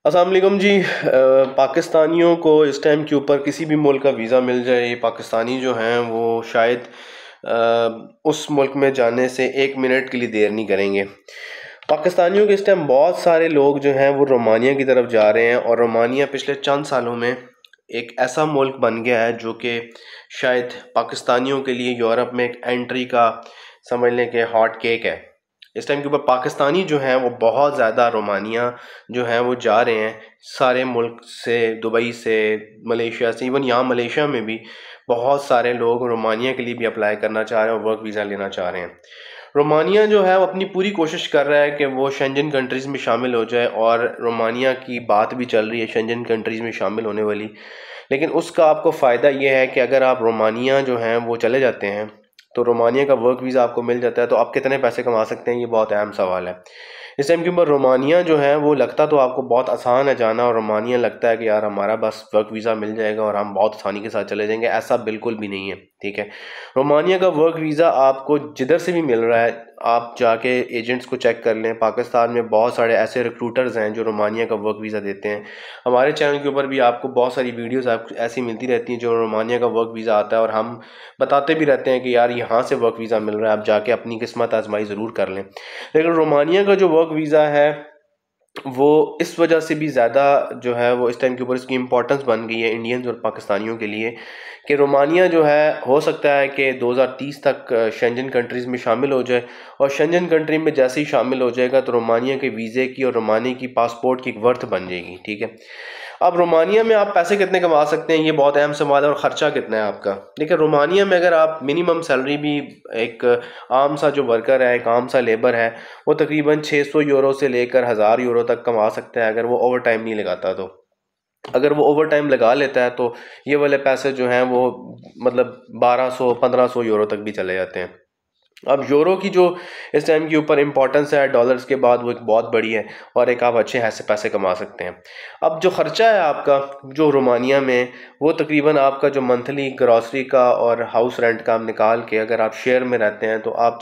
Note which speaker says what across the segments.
Speaker 1: अस्सलाम वालेकुम जी। पाकिस्तानियों को इस टाइम के ऊपर किसी भी मुल्क का वीज़ा मिल जाए, ये पाकिस्तानी जो हैं वो शायद उस मुल्क में जाने से 1 मिनट के लिए देर नहीं करेंगे। पाकिस्तानियों के इस टाइम बहुत सारे लोग जो हैं वो रोमानिया की तरफ जा रहे हैं, और रोमानिया पिछले चंद सालों में एक ऐसा मुल्क बन गया है जो कि शायद पाकिस्तानियों के लिए यूरोप में एक एंट्री का समझ लें कि हॉट केक है। इस टाइम के ऊपर पाकिस्तानी जो हैं वो बहुत ज़्यादा रोमानिया जो हैं वो जा रहे हैं, सारे मुल्क से, दुबई से, मलेशिया से। इवन यहाँ मलेशिया में भी बहुत सारे लोग रोमानिया के लिए भी अप्लाई करना चाह रहे हैं और वर्क वीज़ा लेना चाह रहे हैं। रोमानिया जो है वो अपनी पूरी कोशिश कर रहा है कि वो शेंजन कंट्रीज़ में शामिल हो जाए, और रोमानिया की बात भी चल रही है शेंजन कंट्रीज़ में शामिल होने वाली। लेकिन उसका आपको फ़ायदा ये है कि अगर आप रोमानिया जो हैं वो चले जाते हैं तो रोमानिया का वर्क वीज़ा आपको मिल जाता है। तो आप कितने पैसे कमा सकते हैं, ये बहुत अहम सवाल है। इस टाइम के ऊपर रोमानिया जो है वो लगता तो आपको बहुत आसान है जाना, और रोमानिया लगता है कि यार हमारा बस वर्क वीज़ा मिल जाएगा और हम बहुत आसानी के साथ चले जाएंगे। ऐसा बिल्कुल भी नहीं है, ठीक है। रोमानिया का वर्क वीज़ा आपको जिधर से भी मिल रहा है, आप जाके एजेंट्स को चेक कर लें। पाकिस्तान में बहुत सारे ऐसे रिक्रूटर्स हैं जो रोमानिया का वर्क वीज़ा देते हैं। हमारे चैनल के ऊपर भी आपको बहुत सारी वीडियोस आपको ऐसी मिलती रहती हैं जो रोमानिया का वर्क वीज़ा आता है, और हम बताते भी रहते हैं कि यार यहाँ से वर्क वीज़ा मिल रहा है, आप जाके अपनी किस्मत आजमाई ज़रूर कर लें। लेकिन रोमानिया का जो वर्क वीज़ा है वो इस वजह से भी ज़्यादा जो है वो इस टाइम के ऊपर इसकी इम्पोर्टेंस बन गई है इंडियंस और पाकिस्तानियों के लिए, कि रोमानिया जो है हो सकता है कि 2030 तक शेंजन कंट्रीज़ में शामिल हो जाए। और शेंजन कंट्री में जैसे ही शामिल हो जाएगा तो रोमानिया के वीज़े की और रोमानिया की पासपोर्ट की एक वर्थ बन जाएगी, ठीक है। अब रोमानिया में आप पैसे कितने कमा सकते हैं, ये बहुत अहम सवाल है, और ख़र्चा कितना है आपका। देखिए रोमानिया में अगर आप मिनिमम सैलरी भी, एक आम सा जो वर्कर है, एक आम सा लेबर है, वो तकरीबन 600 यूरो से लेकर 1000 यूरो तक कमा सकता है अगर वो ओवर टाइम नहीं लगाता। तो अगर वो ओवर टाइम लगा लेता है तो ये वाले पैसे जो हैं वो मतलब 1200-1500 यूरो तक भी चले जाते हैं। अब यूरो की जो इस टाइम के ऊपर इम्पोर्टेंस है डॉलर्स के बाद, वो एक बहुत बड़ी है, और एक आप अच्छे ऐसे पैसे कमा सकते हैं। अब जो ख़र्चा है आपका जो रोमानिया में, वो तकरीबन आपका जो मंथली ग्रॉसरी का और हाउस रेंट का आप निकाल के, अगर आप शेयर में रहते हैं तो आप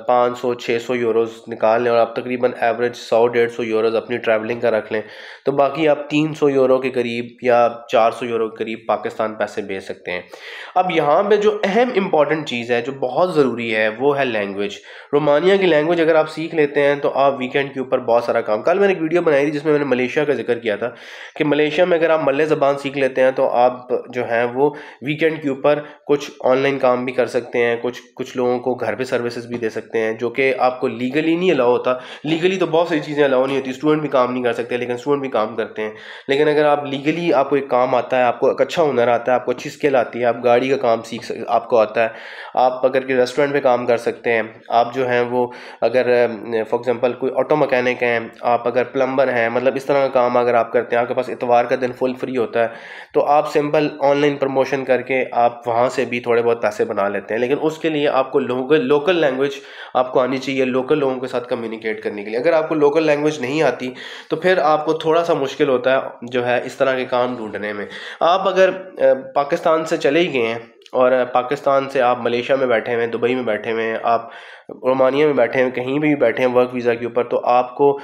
Speaker 1: 500-600 यूरोज़ निकाल लें, और आप तकरीबन एवरेज 100-150 यूरोज़ अपनी ट्रैवलिंग का रख लें, तो बाकी आप 300 यूरो के करीब या 400 यूरो के करीब पाकिस्तान पैसे भेज सकते हैं। अब यहाँ पे जो अहम इम्पॉर्टेंट चीज़ है जो बहुत ज़रूरी है वो है लैंग्वेज। रोमानिया की लैंग्वेज अगर आप सीख लेते हैं तो आप वीकेंड के ऊपर बहुत सारा काम, कल मैंने एक वीडियो बनाई थी जिसमें मैंने मलेशिया का जिक्र किया था कि मलेशिया में अगर आप मलय ज़बान सीख लेते हैं तो आप जो है वो वीकेंड के ऊपर कुछ ऑनलाइन काम भी कर सकते हैं, कुछ लोगों को घर पे सर्विसेज भी दे सकते हैं, जो कि आपको लीगली नहीं अलाउ होता। लीगली तो बहुत सारी चीज़ें अलाउ नहीं होती, स्टूडेंट भी काम नहीं कर सकते, लेकिन स्टूडेंट भी काम करते हैं। लेकिन अगर आप लीगली, आपको एक काम आता है, आपको एक अच्छा हुनर आता है, आपको अच्छी स्किल आती है, आप गाड़ी का काम आपको आता है, आप अगर कि रेस्टोरेंट में काम कर सकते हैं, आप जो हैं वो अगर फॉर एग्जांपल कोई ऑटो मैकेनिक हैं, आप अगर प्लम्बर हैं, मतलब इस तरह का काम अगर आप करते हैं, आपके पास इतवार का दिन फुल फ्री होता है, तो आप सिंपल ऑनलाइन प्रमोशन करके आप वहाँ से भी थोड़े बहुत पैसे बना लेते हैं। लेकिन उसके लिए आपको लोकल लैंग्वेज आपको आनी चाहिए, लोकल लोगों के साथ कम्युनिकेट करने के लिए। अगर आपको लोकल लैंग्वेज नहीं आती तो फिर आपको थोड़ा सा मुश्किल होता है जो है इस तरह के काम ढूंढने में। आप अगर पाकिस्तान से चले ही गए हैं, और पाकिस्तान से आप मलेशिया में बैठे हुए हैं, दुबई में बैठे हुए हैं, आप रोमानिया में बैठे हैं, कहीं भी बैठे हैं वर्क वीज़ा के ऊपर, तो आपको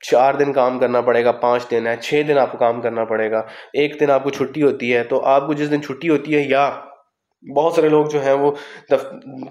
Speaker 1: 4 दिन काम करना पड़ेगा, 5 दिन है, 6 दिन आपको काम करना पड़ेगा, एक दिन आपको छुट्टी होती है। तो आपको जिस दिन छुट्टी होती है, या बहुत सारे लोग जो हैं वो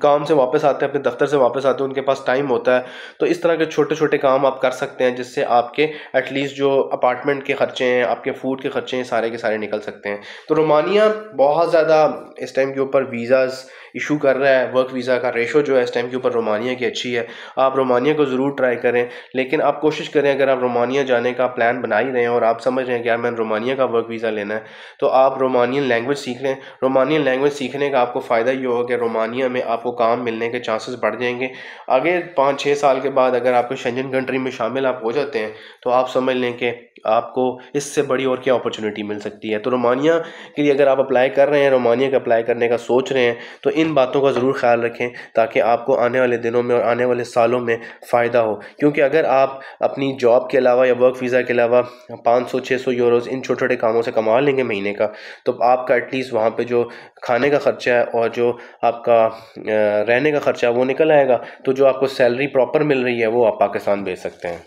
Speaker 1: काम से वापस आते हैं, अपने दफ्तर से वापस आते हैं, उनके पास टाइम होता है, तो इस तरह के छोटे छोटे काम आप कर सकते हैं जिससे आपके एटलीस्ट जो अपार्टमेंट के खर्चे हैं, आपके फूड के खर्चे हैं, सारे के सारे निकल सकते हैं। तो रोमानिया बहुत ज़्यादा इस टाइम के ऊपर वीज़ाज़ इशू कर रहा है। वर्क वीज़ा का रेशो जो है इस टाइम के ऊपर रोमानिया की अच्छी है, आप रोमानिया को ज़रूर ट्राई करें। लेकिन आप कोशिश करें, अगर आप रोमानिया जाने का प्लान बना ही रहे हैं और आप समझ रहे हैं कि यार मैंने रोमानिया का वर्क वीज़ा लेना है, तो आप रोमानियन लैंग्वेज सीख लें। रोमानियन लैंग्वेज सीखने का आपको फ़ायदा ये होगा कि रोमानिया में आपको काम मिलने के चांसेस बढ़ जाएंगे। आगे 5-6 साल के बाद अगर आपको शेंजन कंट्री में शामिल आप हो जाते हैं तो आप समझ लें कि आपको इससे बड़ी और क्या अपॉर्चुनिटी मिल सकती है। तो रोमानिया के लिए अगर आप अप्लाई कर रहे हैं, रोमानिया का अप्लाई करने का सोच रहे हैं, तो इन बातों का ज़रूर ख्याल रखें ताकि आपको आने वाले दिनों में और आने वाले सालों में फ़ायदा हो। क्योंकि अगर आप अपनी जॉब के अलावा या वर्क वीज़ा के अलावा 500-600 यूरोज़ इन छोटे छोटे कामों से कमा लेंगे महीने का, तो आपका एटलीस्ट वहाँ पे जो खाने का ख़र्चा है और जो आपका रहने का ख़र्चा है वो निकल आएगा। तो जो आपको सैलरी प्रॉपर मिल रही है वो आप पाकिस्तान भेज सकते हैं।